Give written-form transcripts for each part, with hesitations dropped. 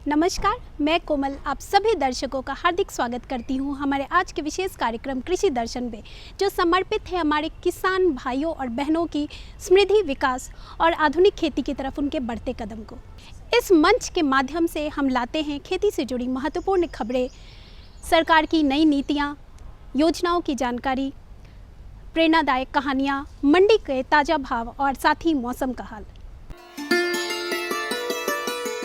नमस्कार, मैं कोमल आप सभी दर्शकों का हार्दिक स्वागत करती हूं हमारे आज के विशेष कार्यक्रम कृषि दर्शन में, जो समर्पित है हमारे किसान भाइयों और बहनों की समृद्धि, विकास और आधुनिक खेती की तरफ उनके बढ़ते कदम को। इस मंच के माध्यम से हम लाते हैं खेती से जुड़ी महत्वपूर्ण खबरें, सरकार की नई नीतियाँ, योजनाओं की जानकारी, प्रेरणादायक कहानियाँ, मंडी के ताज़ा भाव और साथ ही मौसम का हाल।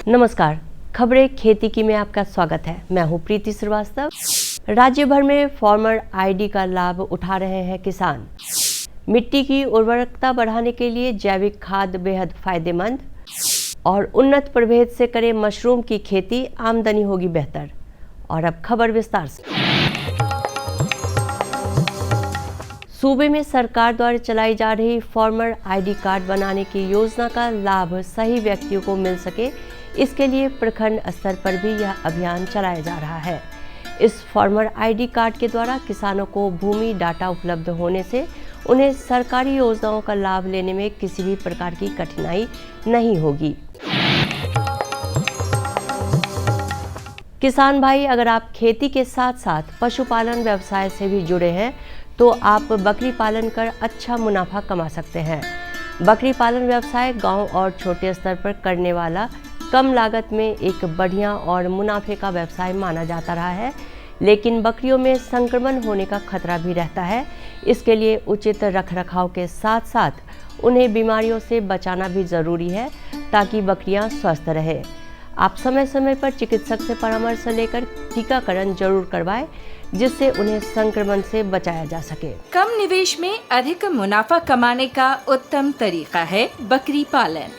नमस्कार, खबरें खेती की में आपका स्वागत है। मैं हूं प्रीति श्रीवास्तव। राज्य भर में फार्मर आईडी का लाभ उठा रहे हैं किसान। मिट्टी की उर्वरकता बढ़ाने के लिए जैविक खाद बेहद फायदेमंद और उन्नत प्रभेद से करें मशरूम की खेती, आमदनी होगी बेहतर। और अब खबर विस्तार से। सूबे में सरकार द्वारा चलाई जा रही फार्मर आईडी कार्ड बनाने की योजना का लाभ सही व्यक्तियों को मिल सके, इसके लिए प्रखंड स्तर पर भी यह अभियान चलाया जा रहा है। इस फार्मर आईडी कार्ड के द्वारा किसानों को भूमि डाटा उपलब्ध होने से उन्हें सरकारी योजनाओं का लाभ लेने में किसी भी प्रकार की कठिनाई नहीं होगी। किसान भाई, अगर आप खेती के साथ साथ पशुपालन व्यवसाय से भी जुड़े हैं तो आप बकरी पालन कर अच्छा मुनाफा कमा सकते हैं। बकरी पालन व्यवसाय गांव और छोटे स्तर पर करने वाला कम लागत में एक बढ़िया और मुनाफे का व्यवसाय माना जाता रहा है, लेकिन बकरियों में संक्रमण होने का खतरा भी रहता है। इसके लिए उचित रखरखाव के साथ साथ उन्हें बीमारियों से बचाना भी ज़रूरी है ताकि बकरियां स्वस्थ रहें। आप समय समय पर चिकित्सक से परामर्श लेकर टीकाकरण जरूर करवाएं, जिससे उन्हें संक्रमण से बचाया जा सके। कम निवेश में अधिक मुनाफा कमाने का उत्तम तरीका है बकरी पालन।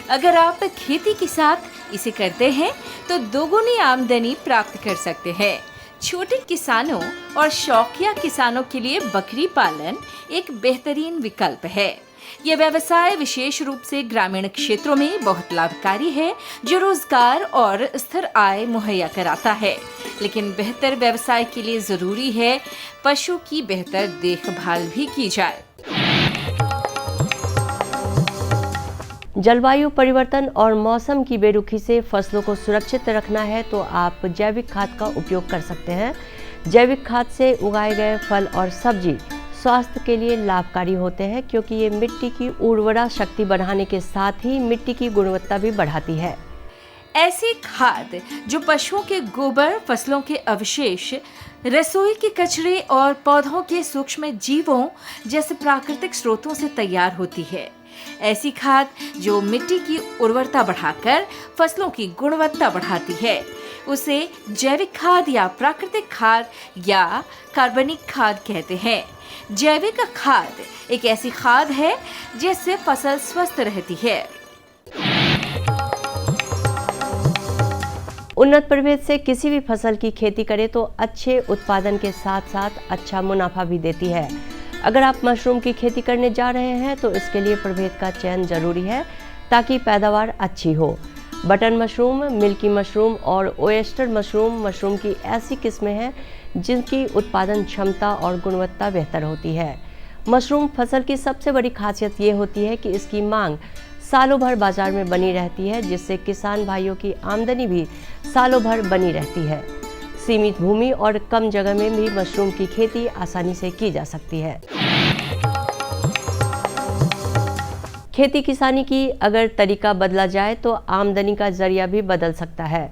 अगर आप खेती के साथ इसे करते हैं तो दोगुनी आमदनी प्राप्त कर सकते हैं। छोटे किसानों और शौकिया किसानों के लिए बकरी पालन एक बेहतरीन विकल्प है। यह व्यवसाय विशेष रूप से ग्रामीण क्षेत्रों में बहुत लाभकारी है, जो रोजगार और स्थिर आय मुहैया कराता है। लेकिन बेहतर व्यवसाय के लिए जरूरी है पशु की बेहतर देखभाल भी की जाए। जलवायु परिवर्तन और मौसम की बेरुखी से फसलों को सुरक्षित रखना है तो आप जैविक खाद का उपयोग कर सकते हैं। जैविक खाद से उगाए गए फल और सब्जी स्वास्थ्य के लिए लाभकारी होते हैं, क्योंकि ये मिट्टी की उर्वरा शक्ति बढ़ाने के साथ ही मिट्टी की गुणवत्ता भी बढ़ाती है। ऐसी खाद जो पशुओं के गोबर, फसलों के अवशेष, रसोई के कचरे और पौधों के सूक्ष्म जीवों जैसे प्राकृतिक स्रोतों से तैयार होती है। ऐसी खाद जो मिट्टी की उर्वरता बढ़ाकर फसलों की गुणवत्ता बढ़ाती है, उसे जैविक खाद या प्राकृतिक खाद या कार्बनिक खाद कहते हैं। जैविक खाद एक ऐसी खाद है जिससे फसल स्वस्थ रहती है। उन्नत प्रभेद से किसी भी फसल की खेती करें तो अच्छे उत्पादन के साथ साथ अच्छा मुनाफा भी देती है। अगर आप मशरूम की खेती करने जा रहे हैं तो इसके लिए प्रभेद का चयन जरूरी है ताकि पैदावार अच्छी हो। बटन मशरूम, मिल्की मशरूम और ओयस्टर मशरूम की ऐसी किस्में हैं जिनकी उत्पादन क्षमता और गुणवत्ता बेहतर होती है। मशरूम फसल की सबसे बड़ी खासियत ये होती है कि इसकी मांग सालों भर बाजार में बनी रहती है, जिससे किसान भाइयों की आमदनी भी सालों भर बनी रहती है। सीमित भूमि और कम जगह में भी मशरूम की खेती आसानी से की जा सकती है। खेती किसानी की अगर तरीका बदला जाए तो आमदनी का जरिया भी बदल सकता है।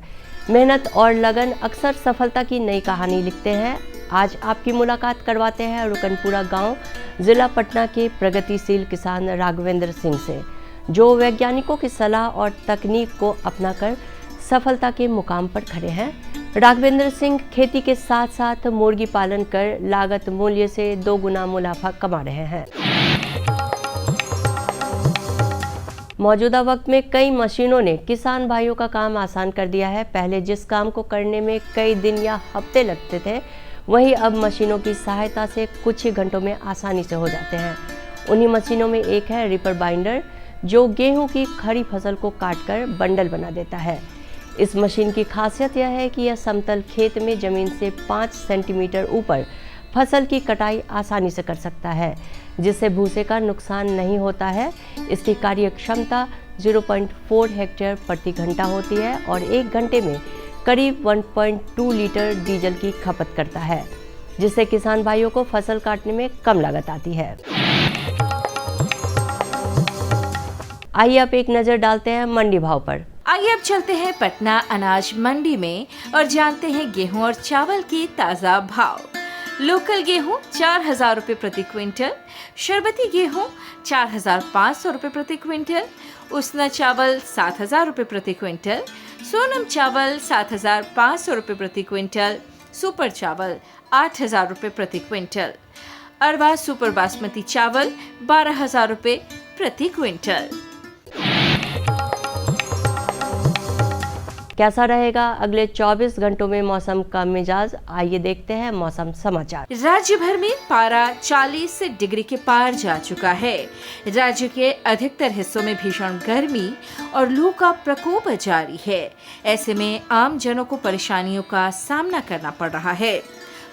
मेहनत और लगन अक्सर सफलता की नई कहानी लिखते हैं। आज आपकी मुलाकात करवाते हैं रुकनपुरा गांव, जिला पटना के प्रगतिशील किसान राघवेंद्र सिंह से, जो वैज्ञानिकों की सलाह और तकनीक को अपनाकर सफलता के मुकाम पर खड़े हैं। राघवेंद्र सिंह खेती के साथ साथ मुर्गी पालन कर लागत मूल्य से 2 गुना मुनाफा कमा रहे हैं। मौजूदा वक्त में कई मशीनों ने किसान भाइयों का काम आसान कर दिया है। पहले जिस काम को करने में कई दिन या हफ्ते लगते थे, वहीं अब मशीनों की सहायता से कुछ ही घंटों में आसानी से हो जाते हैं। उन्हीं मशीनों में एक है रीपर बाइंडर, जो गेहूं की खड़ी फसल को काटकर बंडल बना देता है। इस मशीन की खासियत यह है कि यह समतल खेत में जमीन से 5 सेंटीमीटर ऊपर फसल की कटाई आसानी से कर सकता है, जिससे भूसे का नुकसान नहीं होता है। इसकी कार्य क्षमता 0.4 हेक्टेयर प्रति घंटा होती है और 1 घंटे में करीब 1.2 लीटर डीजल की खपत करता है, जिससे किसान भाइयों को फसल काटने में कम लागत आती है। आइए अब एक नज़र डालते हैं मंडी भाव पर। आइए अब चलते हैं पटना अनाज मंडी में और जानते हैं गेहूं और चावल के ताज़ा भाव। लोकल गेहूं 4,000 रुपये प्रति क्विंटल, शरबती गेहूं 4,500 रुपये प्रति क्विंटल, उसना चावल 7,000 रुपये प्रति क्विंटल, सोनम चावल 7,500 रुपये प्रति क्विंटल, सुपर चावल 8,000 रुपये प्रति क्विंटल, अरवा सुपर बासमती चावल 12,000 रुपये प्रति क्विंटल। कैसा रहेगा अगले 24 घंटों में मौसम का मिजाज, आइए देखते हैं मौसम समाचार। राज्य भर में पारा 40 डिग्री के पार जा चुका है। राज्य के अधिकतर हिस्सों में भीषण गर्मी और लू का प्रकोप जारी है। ऐसे में आम जनों को परेशानियों का सामना करना पड़ रहा है।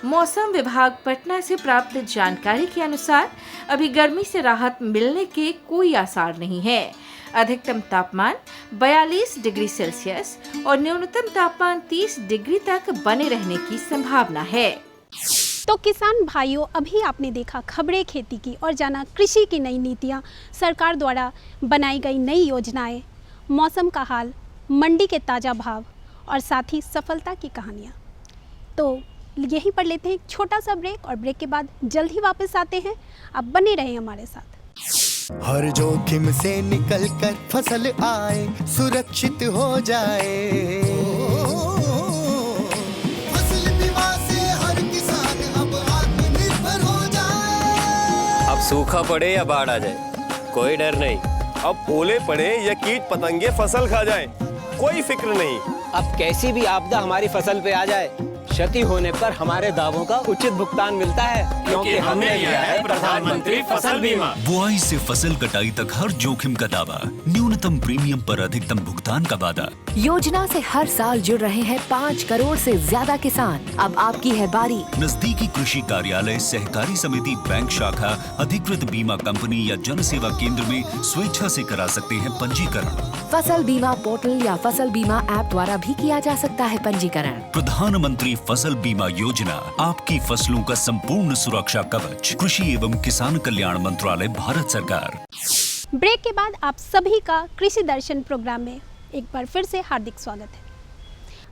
मौसम विभाग पटना से प्राप्त जानकारी के अनुसार अभी गर्मी से राहत मिलने के कोई आसार नहीं है। अधिकतम तापमान 42 डिग्री सेल्सियस और न्यूनतम तापमान 30 डिग्री तक बने रहने की संभावना है। तो किसान भाइयों, अभी आपने देखा खबरें खेती की और जाना कृषि की नई नीतियां, सरकार द्वारा बनाई गई नई योजनाएं, मौसम का हाल, मंडी के ताज़ा भाव और साथ ही सफलता की कहानियां। तो यहीं पर लेते हैं एक छोटा सा ब्रेक और ब्रेक के बाद जल्द ही वापस आते हैं। आप बने रहें हमारे साथ। हर जोखिम से निकल कर फसल आए, सुरक्षित हो जाए। फसल बीमा से हर किसान अब आत्मनिर्भर हो जाए। अब सूखा पड़े या बाढ़ आ जाए, कोई डर नहीं। अब ओले पड़े या कीट पतंगे फसल खा जाए, कोई फिक्र नहीं। अब कैसी भी आपदा हमारी फसल पे आ जाए, क्षति होने पर हमारे दावों का उचित भुगतान मिलता है, क्योंकि हमने लिया है प्रधानमंत्री फसल बीमा। बुआई से फसल कटाई तक हर जोखिम का दावा, न्यूनतम प्रीमियम पर अधिकतम भुगतान का वादा। योजना से हर साल जुड़ रहे हैं 5 करोड़ से ज्यादा किसान। अब आपकी है बारी। नजदीकी कृषि कार्यालय, सहकारी समिति, बैंक शाखा, अधिकृत बीमा कंपनी या जन सेवा केंद्र में स्वेच्छा से करा सकते हैं पंजीकरण। फसल बीमा पोर्टल या फसल बीमा ऐप द्वारा भी किया जा सकता है पंजीकरण। प्रधानमंत्री फसल बीमा योजना, आपकी फसलों का संपूर्ण सुरक्षा कवच। कृषि एवं किसान कल्याण मंत्रालय, भारत सरकार। ब्रेक के बाद आप सभी का कृषि दर्शन प्रोग्राम में एक बार फिर से हार्दिक स्वागत है।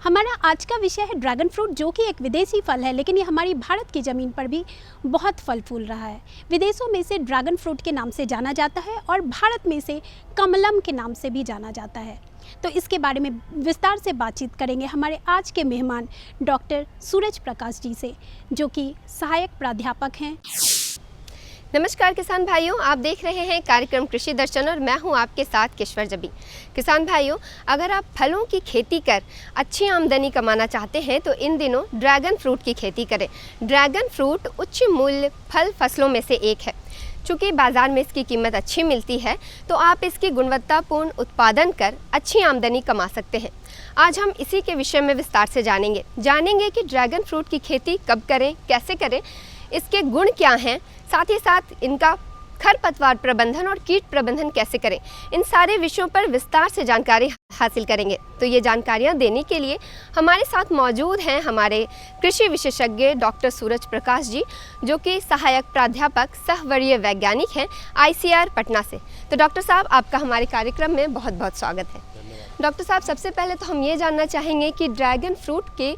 हमारा आज का विषय है ड्रैगन फ्रूट, जो कि एक विदेशी फल है, लेकिन ये हमारी भारत की ज़मीन पर भी बहुत फल फूल रहा है। विदेशों में इसे ड्रैगन फ्रूट के नाम से जाना जाता है और भारत में इसे कमलम के नाम से भी जाना जाता है। तो इसके बारे में विस्तार से बातचीत करेंगे हमारे आज के मेहमान डॉक्टर सूरज प्रकाश जी से, जो कि सहायक प्राध्यापक हैं। नमस्कार किसान भाइयों, आप देख रहे हैं कार्यक्रम कृषि दर्शन और मैं हूं आपके साथ किश्वर जबी। किसान भाइयों, अगर आप फलों की खेती कर अच्छी आमदनी कमाना चाहते हैं तो इन दिनों ड्रैगन फ्रूट की खेती करें। ड्रैगन फ्रूट उच्च मूल्य फल फसलों में से एक है। चूँकि बाज़ार में इसकी कीमत अच्छी मिलती है तो आप इसकी गुणवत्तापूर्ण उत्पादन कर अच्छी आमदनी कमा सकते हैं। आज हम इसी के विषय में विस्तार से जानेंगे कि ड्रैगन फ्रूट की खेती कब करें, कैसे करें, इसके गुण क्या हैं, साथ ही साथ इनका खरपतवार प्रबंधन और कीट प्रबंधन कैसे करें। इन सारे विषयों पर विस्तार से जानकारी हासिल करेंगे। तो ये जानकारियाँ देने के लिए हमारे साथ मौजूद हैं हमारे कृषि विशेषज्ञ डॉक्टर सूरज प्रकाश जी, जो कि सहायक प्राध्यापक सह वरीय वैज्ञानिक हैं ICAR पटना से। तो डॉक्टर साहब, आपका हमारे कार्यक्रम में बहुत बहुत स्वागत है। डॉक्टर साहब, सबसे पहले तो हम ये जानना चाहेंगे कि ड्रैगन फ्रूट के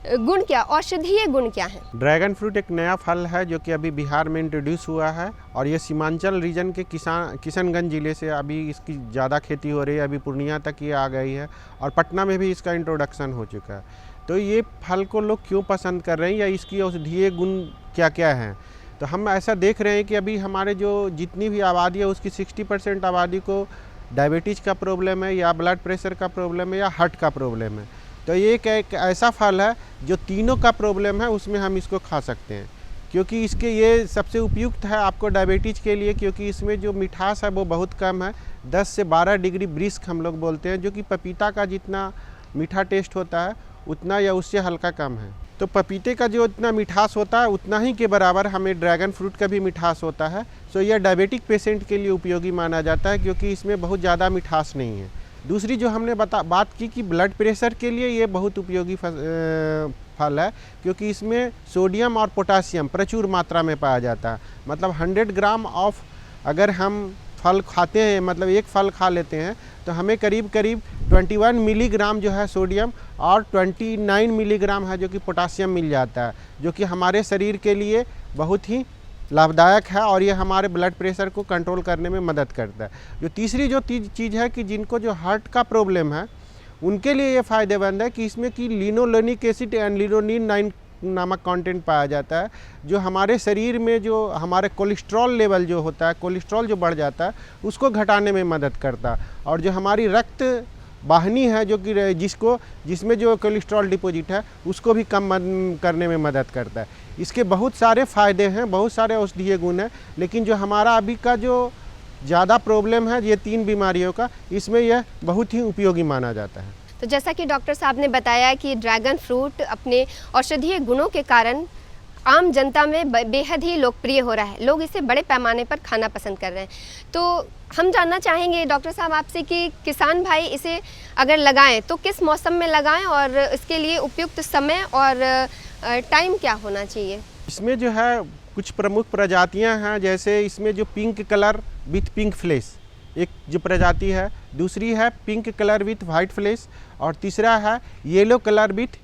गुण क्या, औषधीय गुण क्या हैं? ड्रैगन फ्रूट एक नया फल है जो कि अभी बिहार में इंट्रोड्यूस हुआ है और ये सीमांचल रीजन के किशनगंज ज़िले से अभी इसकी ज़्यादा खेती हो रही है। अभी पूर्णिया तक ये आ गई है और पटना में भी इसका इंट्रोडक्शन हो चुका है। तो ये फल को लोग क्यों पसंद कर रहे हैं या इसकी औषधीय गुण क्या क्या हैं? तो हम ऐसा देख रहे हैं कि अभी हमारे जो जितनी भी आबादी है उसकी 60% आबादी को डायबिटीज़ का प्रॉब्लम है या ब्लड प्रेशर का प्रॉब्लम है या हार्ट का प्रॉब्लम है। तो ये एक ऐसा फल है जो तीनों का प्रॉब्लम है उसमें हम इसको खा सकते हैं, क्योंकि इसके ये सबसे उपयुक्त है आपको डायबिटीज़ के लिए, क्योंकि इसमें जो मिठास है वो बहुत कम है। 10 से 12 डिग्री ब्रिस्क हम लोग बोलते हैं, जो कि पपीता का जितना मीठा टेस्ट होता है उतना या उससे हल्का कम है। तो पपीते का जो इतना मिठास होता है उतना ही के बराबर हमें ड्रैगन फ्रूट का भी मिठास होता है। सो यह डायबिटिक पेशेंट के लिए उपयोगी माना जाता है क्योंकि इसमें बहुत ज़्यादा मिठास नहीं है। दूसरी जो हमने बात की कि ब्लड प्रेशर के लिए ये बहुत उपयोगी फल है क्योंकि इसमें सोडियम और पोटासियम प्रचुर मात्रा में पाया जाता है। मतलब 100 ग्राम ऑफ अगर हम फल खाते हैं, मतलब एक फल खा लेते हैं, तो हमें करीब करीब 21 मिलीग्राम जो है सोडियम और 29 मिलीग्राम है जो कि पोटासियम मिल जाता है, जो कि हमारे शरीर के लिए बहुत ही लाभदायक है और ये हमारे ब्लड प्रेशर को कंट्रोल करने में मदद करता है। जो तीसरी जो चीज़ है कि जिनको जो हार्ट का प्रॉब्लम है उनके लिए ये फ़ायदेमंद है कि इसमें कि लिनोलेनिक एसिड एंड लिनोनिन 9 नामक कंटेंट पाया जाता है, जो हमारे शरीर में जो हमारे कोलेस्ट्रॉल लेवल जो होता है, कोलेस्ट्रॉल जो बढ़ जाता है उसको घटाने में मदद करता है। और जो हमारी रक्त वाहिनी है जो कि जिसमें जो कोलेस्ट्रॉल डिपॉजिट है उसको भी कम करने में मदद करता है। इसके बहुत सारे फ़ायदे हैं, बहुत सारे औषधीय गुण हैं, लेकिन जो हमारा अभी का जो ज़्यादा प्रॉब्लम है ये 3 बीमारियों का, इसमें यह बहुत ही उपयोगी माना जाता है। तो जैसा कि डॉक्टर साहब ने बताया कि ड्रैगन फ्रूट अपने औषधीय गुणों के कारण आम जनता में बेहद ही लोकप्रिय हो रहा है। लोग इसे बड़े पैमाने पर खाना पसंद कर रहे हैं। तो हम जानना चाहेंगे डॉक्टर साहब आपसे कि किसान भाई इसे अगर लगाएं तो किस मौसम में लगाएं और इसके लिए उपयुक्त समय और टाइम क्या होना चाहिए? इसमें जो है कुछ प्रमुख प्रजातियां हैं, जैसे इसमें जो pink colour with pink flesh एक जो प्रजाति है, दूसरी है pink colour with white flesh और तीसरा है yellow colour with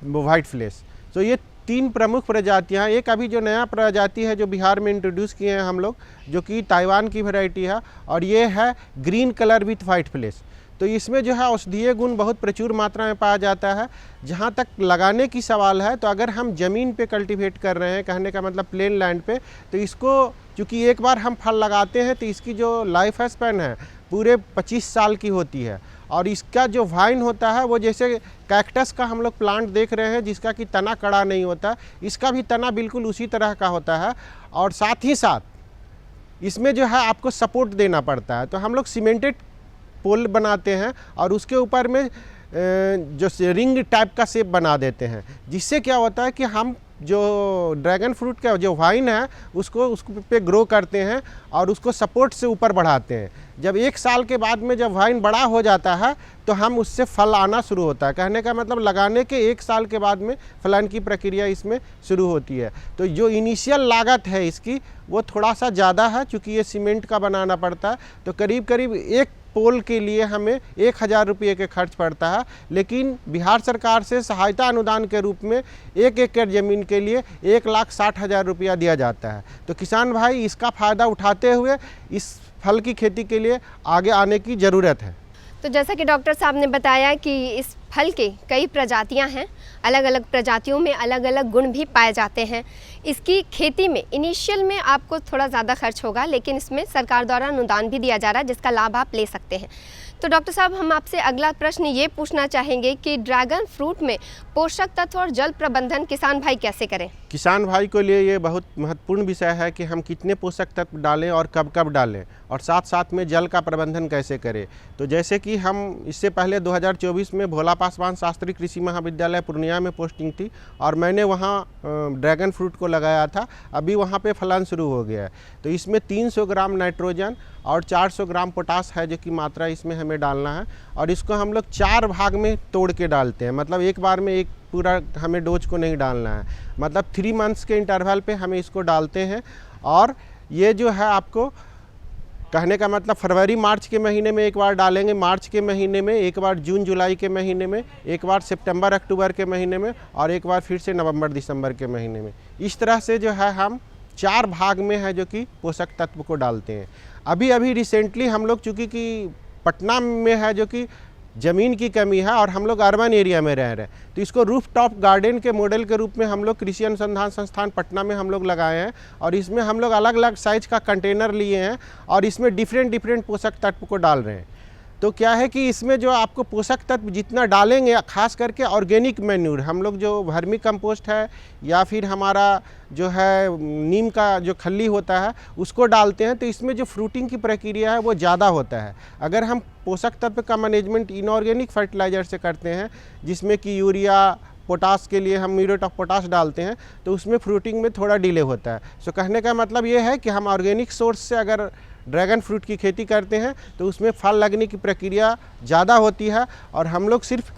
white flesh. तो ये 3 प्रमुख प्रजातियां हैं। एक अभी जो नया प्रजाति है जो बिहार में इंट्रोड्यूस किए हैं हम लोग, जो कि ताइवान की वैरायटी है, और ये है green colour with white flesh. तो इसमें जो है औषधीय गुण बहुत प्रचुर मात्रा में पाया जाता है। जहाँ तक लगाने की सवाल है, तो अगर हम ज़मीन पे कल्टीवेट कर रहे हैं, कहने का मतलब प्लेन लैंड पे, तो इसको चूँकि एक बार हम फल लगाते हैं तो इसकी जो लाइफ स्पैन है पूरे 25 साल की होती है। और इसका जो वाइन होता है वो जैसे कैक्टस का हम लोग प्लांट देख रहे हैं जिसका कि तना कड़ा नहीं होता, इसका भी तना बिल्कुल उसी तरह का होता है। और साथ ही साथ इसमें जो है आपको सपोर्ट देना पड़ता है। तो हम लोग सीमेंटेड पोल बनाते हैं और उसके ऊपर में जो रिंग टाइप का शेप बना देते हैं, जिससे क्या होता है कि हम जो ड्रैगन फ्रूट का जो वाइन है उसको पे ग्रो करते हैं और उसको सपोर्ट से ऊपर बढ़ाते हैं। जब 1 साल के बाद में जब वाइन बड़ा हो जाता है तो हम उससे फल आना शुरू होता है। कहने का मतलब लगाने के 1 साल के बाद में फलन की प्रक्रिया इसमें शुरू होती है। तो जो इनिशियल लागत है इसकी वो थोड़ा सा ज़्यादा है, चूँकि ये सीमेंट का बनाना पड़ता है। तो करीब करीब एक पोल के लिए हमें 1000 रुपये के खर्च पड़ता है, लेकिन बिहार सरकार से सहायता अनुदान के रूप में 1 एकड़ ज़मीन के लिए 1,60,000 रुपया दिया जाता है। तो किसान भाई इसका फ़ायदा उठाते हुए इस फल की खेती के लिए आगे आने की ज़रूरत है। तो जैसा कि डॉक्टर साहब ने बताया कि इस फल के कई प्रजातियां हैं, अलग अलग प्रजातियों में अलग अलग गुण भी पाए जाते हैं। इसकी खेती में इनिशियल में आपको थोड़ा ज़्यादा खर्च होगा, लेकिन इसमें सरकार द्वारा अनुदान भी दिया जा रहा है जिसका लाभ आप ले सकते हैं। तो डॉक्टर साहब हम आपसे अगला प्रश्न ये पूछना चाहेंगे कि ड्रैगन फ्रूट में पोषक तत्व और जल प्रबंधन किसान भाई कैसे करें? किसान भाई के लिए ये बहुत महत्वपूर्ण विषय है कि हम कितने पोषक तत्व डालें और कब कब डालें, और साथ साथ में जल का प्रबंधन कैसे करें। तो जैसे कि हम इससे पहले 2024 में भोला पासवान शास्त्री कृषि महाविद्यालय पूर्णिया में पोस्टिंग थी और मैंने वहाँ ड्रैगन फ्रूट को लगाया था। अभी वहाँ पे फलन शुरू हो गया है। तो इसमें 300 ग्राम नाइट्रोजन और 400 ग्राम पोटास है जो कि मात्रा इसमें हमें डालना है, और इसको हम लोग 4 भाग में तोड़ के डालते हैं। मतलब एक बार में एक पूरा हमें डोज को नहीं डालना है, मतलब 3 मंथ्स के इंटरवल पे हमें इसको डालते हैं। और ये जो है आपको कहने का मतलब फरवरी मार्च के महीने में एक बार डालेंगे, मार्च के महीने में एक बार, जून जुलाई के महीने में एक बार, सितंबर अक्टूबर के महीने में, और एक बार फिर से नवंबर दिसंबर के महीने में। इस तरह से जो है हम 4 भाग में है जो कि पोषक तत्व को डालते हैं। अभी रिसेंटली हम लोग चूँकि कि पटना में है जो कि ज़मीन की कमी है और हम लोग अर्बन एरिया में रह रहे हैं, तो इसको रूफ टॉप गार्डन के मॉडल के रूप में हम लोग कृषि अनुसंधान संस्थान पटना में हम लोग लगाए हैं। और इसमें हम लोग अलग अलग साइज का कंटेनर लिए हैं और इसमें डिफरेंट पोषक तत्व को डाल रहे हैं। तो क्या है कि इसमें जो आपको पोषक तत्व जितना डालेंगे, खास करके ऑर्गेनिक मैन्यूर, हम लोग जो वर्मी कंपोस्ट है या फिर हमारा जो है नीम का जो खल्ली होता है उसको डालते हैं, तो इसमें जो फ्रूटिंग की प्रक्रिया है वो ज़्यादा होता है। अगर हम पोषक तत्व का मैनेजमेंट इनऑर्गेनिक फर्टिलाइज़र से करते हैं, जिसमें कि यूरिया, पोटास के लिए हम म्यूरेट ऑफ पोटास डालते हैं तो उसमें फ्रूटिंग में थोड़ा डिले होता है। सो कहने का मतलब ये है कि हम ऑर्गेनिक सोर्स से अगर ड्रैगन फ्रूट की खेती करते हैं तो उसमें फल लगने की प्रक्रिया ज़्यादा होती है, और हम लोग सिर्फ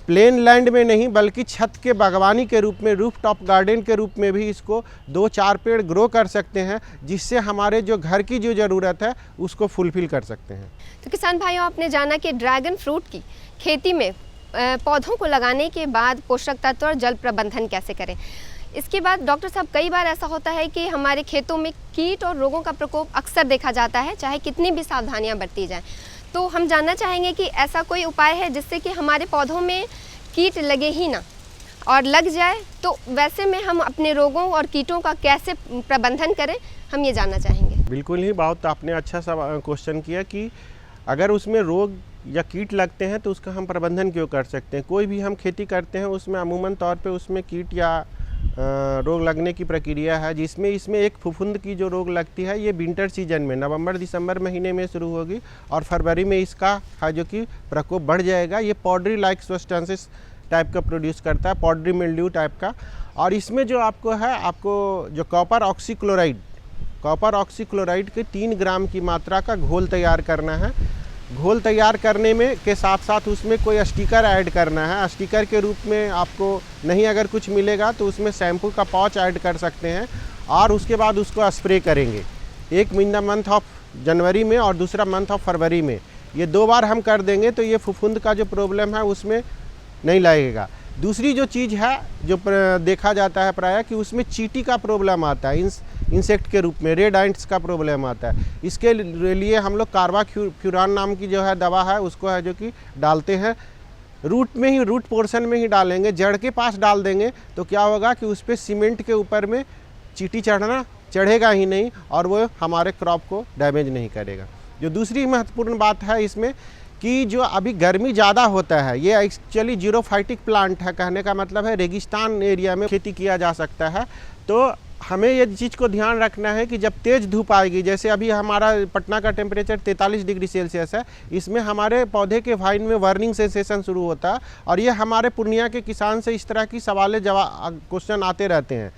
प्लेन लैंड में नहीं बल्कि छत के बागवानी के रूप में, रूफ टॉप गार्डन के रूप में भी इसको 2-4 पेड़ ग्रो कर सकते हैं, जिससे हमारे जो घर की जो ज़रूरत है उसको फुलफिल कर सकते हैं। तो किसान भाइयों, आपने जाना कि ड्रैगन फ्रूट की खेती में पौधों को लगाने के बाद पोषक तत्व और जल प्रबंधन कैसे करें। इसके बाद डॉक्टर साहब, कई बार ऐसा होता है कि हमारे खेतों में कीट और रोगों का प्रकोप अक्सर देखा जाता है, चाहे कितनी भी सावधानियां बरती जाएं। तो हम जानना चाहेंगे कि ऐसा कोई उपाय है जिससे कि हमारे पौधों में कीट लगे ही ना, और लग जाए तो वैसे में हम अपने रोगों और कीटों का कैसे प्रबंधन करें, हम ये जानना चाहेंगे। बिल्कुल ही, बहुत आपने अच्छा सा क्वेश्चन किया कि अगर उसमें रोग या कीट लगते हैं तो उसका हम प्रबंधन क्यों कर सकते हैं। कोई भी हम खेती करते हैं उसमें अमूमन तौर पे उसमें कीट या रोग लगने की प्रक्रिया है, जिसमें इसमें एक फफूंद की जो रोग लगती है ये विंटर सीजन में नवंबर-दिसंबर महीने में शुरू होगी और फरवरी में इसका है जो कि प्रकोप बढ़ जाएगा। ये पाउडरी लाइक सब्सटेंसेस टाइप का प्रोड्यूस करता है, पाउडरी मिल्ड्यू टाइप का। और इसमें जो आपको है, आपको जो कॉपर ऑक्सीक्लोराइड के 3 ग्राम की मात्रा का घोल तैयार करना है। घोल तैयार करने में के साथ साथ उसमें कोई स्टिकर ऐड करना है। स्टिकर के रूप में आपको नहीं अगर कुछ मिलेगा तो उसमें शैम्पू का पाउच ऐड कर सकते हैं, और उसके बाद उसको स्प्रे करेंगे। एक मंथ ऑफ जनवरी में और दूसरा मंथ ऑफ फरवरी में, ये 2 बार हम कर देंगे तो ये फफूंद का जो प्रॉब्लम है उसमें नहीं लगेगा। दूसरी जो चीज़ है जो देखा जाता है प्रायः कि उसमें चींटी का प्रॉब्लम आता है, इंसेक्ट के रूप में रेड एंट्स का प्रॉब्लम आता है। इसके लिए हम लोग कार्बाफ्यूरान नाम की जो है दवा है उसको है जो कि डालते हैं, रूट में ही, रूट पोर्शन में ही डालेंगे। जड़ के पास डाल देंगे तो क्या होगा कि उस पर सीमेंट के ऊपर में चींटी चढ़ेगा ही नहीं और वो हमारे क्रॉप को डैमेज नहीं करेगा। जो दूसरी महत्वपूर्ण बात है इसमें कि जो अभी गर्मी ज़्यादा होता है, ये एक्चुअली जीरोफाइटिक प्लांट है, कहने का मतलब है रेगिस्तान एरिया में खेती किया जा सकता है। तो हमें ये चीज़ को ध्यान रखना है कि जब तेज़ धूप आएगी, जैसे अभी हमारा पटना का टेम्परेचर 43 डिग्री सेल्सियस है, इसमें हमारे पौधे के वाइन में वर्निंग सेंसेशन शुरू होता है। और ये हमारे पूर्णिया के किसान से इस तरह की सवाल जवाब क्वेश्चन आते रहते हैं।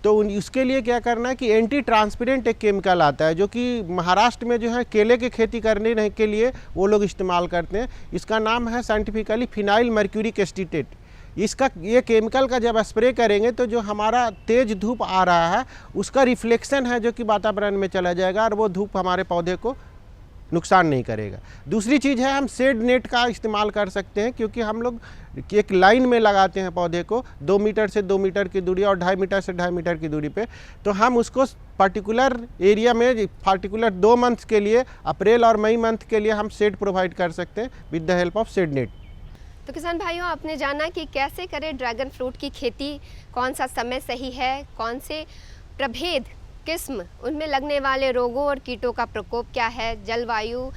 तो उसके लिए क्या करना है कि एंटी ट्रांसपेरेंट एक केमिकल आता है जो कि महाराष्ट्र में जो है केले की खेती करने के लिए वो लोग इस्तेमाल करते हैं। इसका नाम है साइंटिफिकली फिनाइल मर्क्यूरिक एसिटेट। ये केमिकल का जब स्प्रे करेंगे तो जो हमारा तेज़ धूप आ रहा है उसका रिफ्लेक्शन है जो कि वातावरण में चला जाएगा और वो धूप हमारे पौधे को नुकसान नहीं करेगा। दूसरी चीज़ है हम शेड नेट का इस्तेमाल कर सकते हैं, क्योंकि हम लोग एक लाइन में लगाते हैं पौधे को 2 मीटर से 2 मीटर की दूरी और 2.5 मीटर से 2.5 मीटर की दूरी पे। तो हम उसको पर्टिकुलर एरिया में पर्टिकुलर 2 मंथ के लिए, अप्रैल और मई मंथ के लिए हम शेड प्रोवाइड कर सकते हैं with the help of shade net. तो किसान भाइयों, आपने जाना कि कैसे करें ड्रैगन फ्रूट की खेती, कौन सा समय सही है, कौन से प्रभेद किस्म, उनमें लगने वाले रोगों और कीटों का प्रकोप क्या है, जलवायु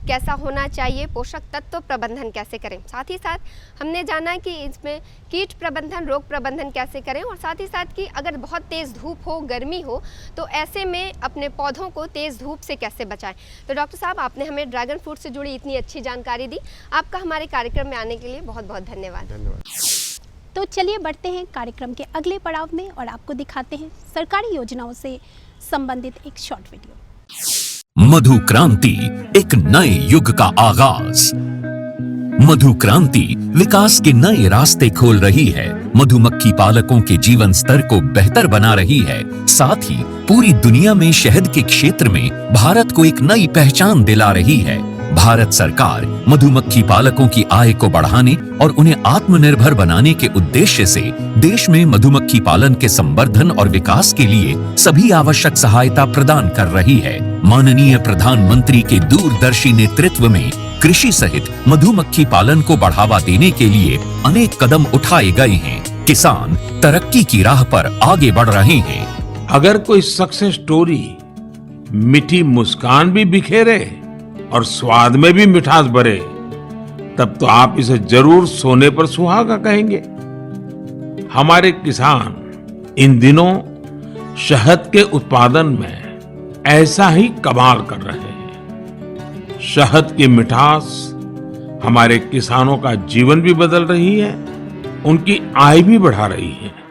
कैसा होना चाहिए, पोषक तत्व प्रबंधन कैसे करें। साथ ही साथ हमने जाना कि इसमें कीट प्रबंधन, रोग प्रबंधन कैसे करें, और साथ ही साथ कि अगर बहुत तेज़ धूप हो, गर्मी हो, तो ऐसे में अपने पौधों को तेज़ धूप से कैसे बचाएं। तो डॉक्टर साहब, आपने हमें ड्रैगन फ्रूट से जुड़ी इतनी अच्छी जानकारी दी। आपका हमारे कार्यक्रम में आने के लिए बहुत बहुत धन्यवाद। तो चलिए बढ़ते हैं कार्यक्रम के अगले पड़ाव में और आपको दिखाते हैं सरकारी योजनाओं से संबंधित एक शॉर्ट वीडियो। मधु क्रांति, एक नए युग का आगाज। मधु क्रांति विकास के नए रास्ते खोल रही है, मधुमक्खी पालकों के जीवन स्तर को बेहतर बना रही है, साथ ही पूरी दुनिया में शहद के क्षेत्र में भारत को एक नई पहचान दिला रही है। भारत सरकार मधुमक्खी पालकों की आय को बढ़ाने और उन्हें आत्मनिर्भर बनाने के उद्देश्य से देश में मधुमक्खी पालन के संवर्धन और विकास के लिए सभी आवश्यक सहायता प्रदान कर रही है। माननीय प्रधानमंत्री के दूरदर्शी नेतृत्व में कृषि सहित मधुमक्खी पालन को बढ़ावा देने के लिए अनेक कदम उठाए गए हैं। किसान तरक्की की राह पर आगे बढ़ रहे हैं। अगर कोई सक्सेस स्टोरी मीठी मुस्कान भी बिखेरे और स्वाद में भी मिठास भरे, तब तो आप इसे जरूर सोने पर सुहागा कहेंगे। हमारे किसान इन दिनों शहद के उत्पादन में ऐसा ही कमाल कर रहे हैं। शहद की मिठास हमारे किसानों का जीवन भी बदल रही है उनकी आय भी बढ़ा रही हैं।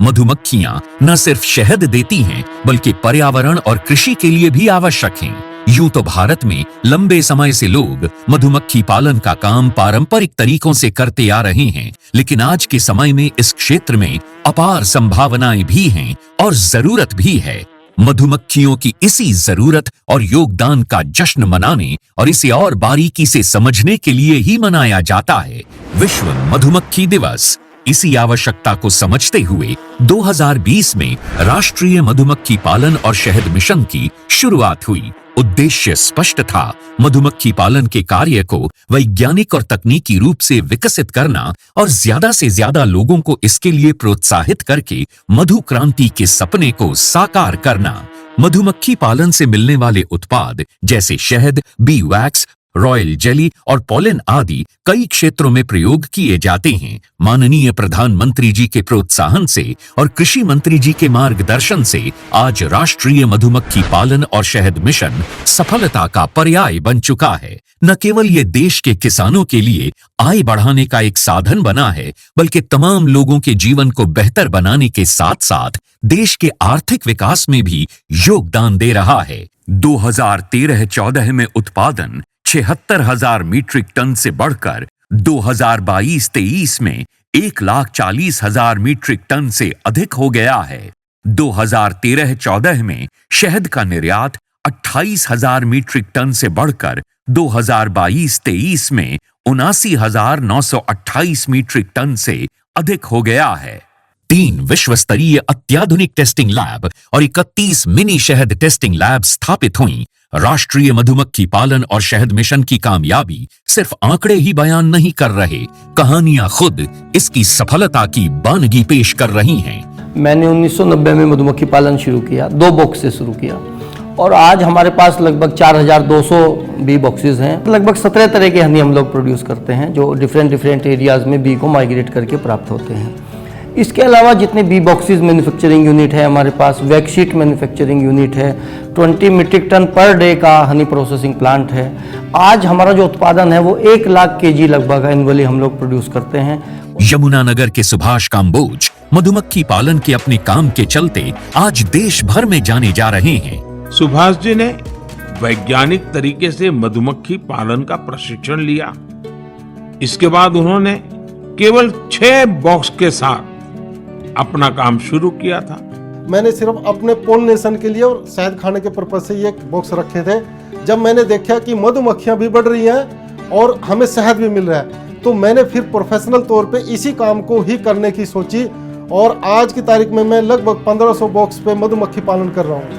मधुमक्खियां न सिर्फ शहद देती हैं, बल्कि पर्यावरण और कृषि के लिए भी आवश्यक हैं। यूं तो भारत में लंबे समय से लोग मधुमक्खी पालन का काम पारंपरिक तरीकों से करते आ रहे हैं, लेकिन आज के समय में इस क्षेत्र में अपार संभावनाएं भी हैं और जरूरत भी है। मधुमक्खियों की इसी जरूरत और योगदान का जश्न मनाने और इसे और बारीकी से समझने के लिए ही मनाया जाता है विश्व मधुमक्खी दिवस। इसी आवश्यकता को समझते हुए 2020 में राष्ट्रीय मधुमक्खी पालन और शहद मिशन की शुरुआत हुई। उद्देश्य स्पष्ट था, मधुमक्खी पालन के कार्य को वैज्ञानिक और तकनीकी रूप से विकसित करना और ज्यादा से ज्यादा लोगों को इसके लिए प्रोत्साहित करके मधु क्रांति के सपने को साकार करना। मधुमक्खी पालन से मिलने वाले उत्पाद जैसे शहद, बी वैक्स, रॉयल जेली और पॉलन आदि कई क्षेत्रों में प्रयोग किए जाते हैं। माननीय प्रधानमंत्री जी के प्रोत्साहन से और कृषि मंत्री जी के मार्गदर्शन से आज राष्ट्रीय मधुमक्खी पालन और शहद मिशन सफलता का पर्याय बन चुका है। न केवल ये देश के किसानों के लिए आय बढ़ाने का एक साधन बना है, बल्कि तमाम लोगों के जीवन को बेहतर बनाने के साथ साथ देश के आर्थिक विकास में भी योगदान दे रहा है। 2013-14 में उत्पादन 76,000 मीट्रिक टन से बढ़कर 2022-23 में 1,40,000 मीट्रिक टन से अधिक हो गया है। 2013-14 में शहद का निर्यात 28,000 मीट्रिक टन से बढ़कर 2022-23 में 79,928 मीट्रिक टन से अधिक हो गया है। 3 विश्व स्तरीय अत्याधुनिक टेस्टिंग लैब और 31 मिनी शहद टेस्टिंग लैब स्थापित हुई। राष्ट्रीय मधुमक्खी पालन और शहद मिशन की कामयाबी सिर्फ आंकड़े ही बयान नहीं कर रहे, कहानियां खुद इसकी सफलता की बानगी पेश कर रही हैं। मैंने 1990 में मधुमक्खी पालन शुरू किया, 2 बॉक्स से शुरू किया और आज हमारे पास लगभग 4,200 बी बॉक्सेस हैं। लगभग 17 तरह के हनी हम लोग प्रोड्यूस करते हैं, जो डिफरेंट एरियाज में बी को माइग्रेट करके प्राप्त होते हैं। इसके अलावा जितने बी बॉक्सेस मैन्युफैक्चरिंग यूनिट है हमारे पास, वैक्सीट मैन्युफैक्चरिंग यूनिट है, 20 मीट्रिक टन पर डे का हनी प्रोसेसिंग प्लांट है। आज हमारा जो उत्पादन है वो 1 लाख केजी लगभग एनुअली हम लोग प्रोड्यूस करते हैं। यमुनानगर के सुभाष काम्बोज मधुमक्खी पालन के अपने काम के चलते आज देश भर में जाने जा रहे हैं। सुभाष जी ने वैज्ञानिक तरीके से मधुमक्खी पालन का प्रशिक्षण लिया। इसके बाद उन्होंने केवल 6 बॉक्स के साथ अपना काम शुरू किया था। मैंने सिर्फ अपने पोलिनेशन के लिए और शहद खाने के पर्पज से ये बॉक्स रखे थे। जब मैंने देखा कि मधुमक्खियां भी बढ़ रही हैं और हमें शहद भी मिल रहा है, तो मैंने फिर प्रोफेशनल तौर पे इसी काम को ही करने की सोची और आज की तारीख में मैं लगभग 1500 बॉक्स पे मधुमक्खी पालन कर रहा हूँ।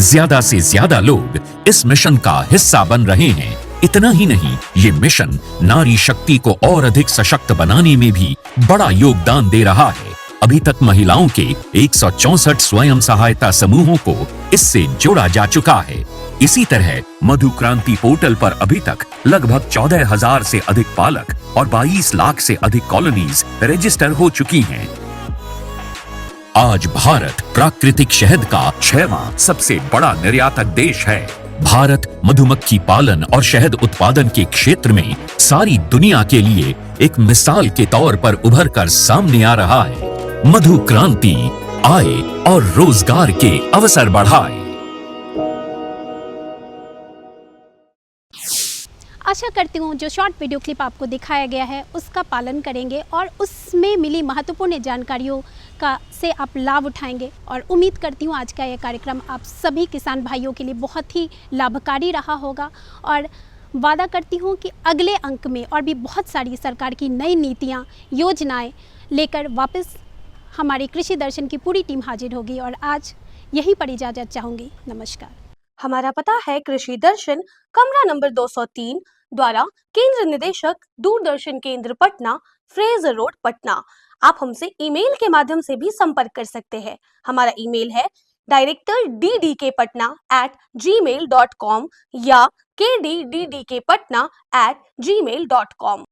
ज्यादा से ज्यादा लोग इस मिशन का हिस्सा बन रहे हैं। इतना ही नहीं, ये मिशन नारी शक्ति को और अधिक सशक्त बनाने में भी बड़ा योगदान दे रहा है। अभी तक महिलाओं के 164 स्वयं सहायता समूहों को इससे जोड़ा जा चुका है। इसी तरह मधु क्रांति पोर्टल पर अभी तक लगभग 14,000 से अधिक पालक और 22 लाख से अधिक कॉलोनीज रजिस्टर हो चुकी हैं। आज भारत प्राकृतिक शहद का 6वां सबसे बड़ा निर्यातक देश है। भारत मधुमक्खी पालन और शहद उत्पादन के क्षेत्र में सारी दुनिया के लिए एक मिसाल के तौर पर उभर कर सामने आ रहा है। मधु क्रांति आय और रोजगार के अवसर बढ़ाए। आशा करती हूँ जो शॉर्ट वीडियो क्लिप आपको दिखाया गया है उसका पालन करेंगे और उसमें मिली महत्वपूर्ण जानकारियों का से आप लाभ उठाएंगे। और उम्मीद करती हूँ आज का यह कार्यक्रम आप सभी किसान भाइयों के लिए बहुत ही लाभकारी रहा होगा। और वादा करती हूँ कि अगले अंक में और भी बहुत सारी सरकार की नई नीतियाँ, योजनाएं लेकर वापस हमारी कृषि दर्शन की पूरी टीम हाजिर होगी। और आज यहीं पर इजाज़त चाहूँगी। नमस्कार। हमारा पता है कृषि दर्शन, कमरा नंबर 203, द्वारा केंद्र निदेशक, दूरदर्शन केंद्र पटना, फ्रेजर रोड, पटना। आप हमसे ईमेल के माध्यम से भी संपर्क कर सकते हैं। हमारा ईमेल है directorddkpatna@gmail.com या kddkpatna@gmail.com।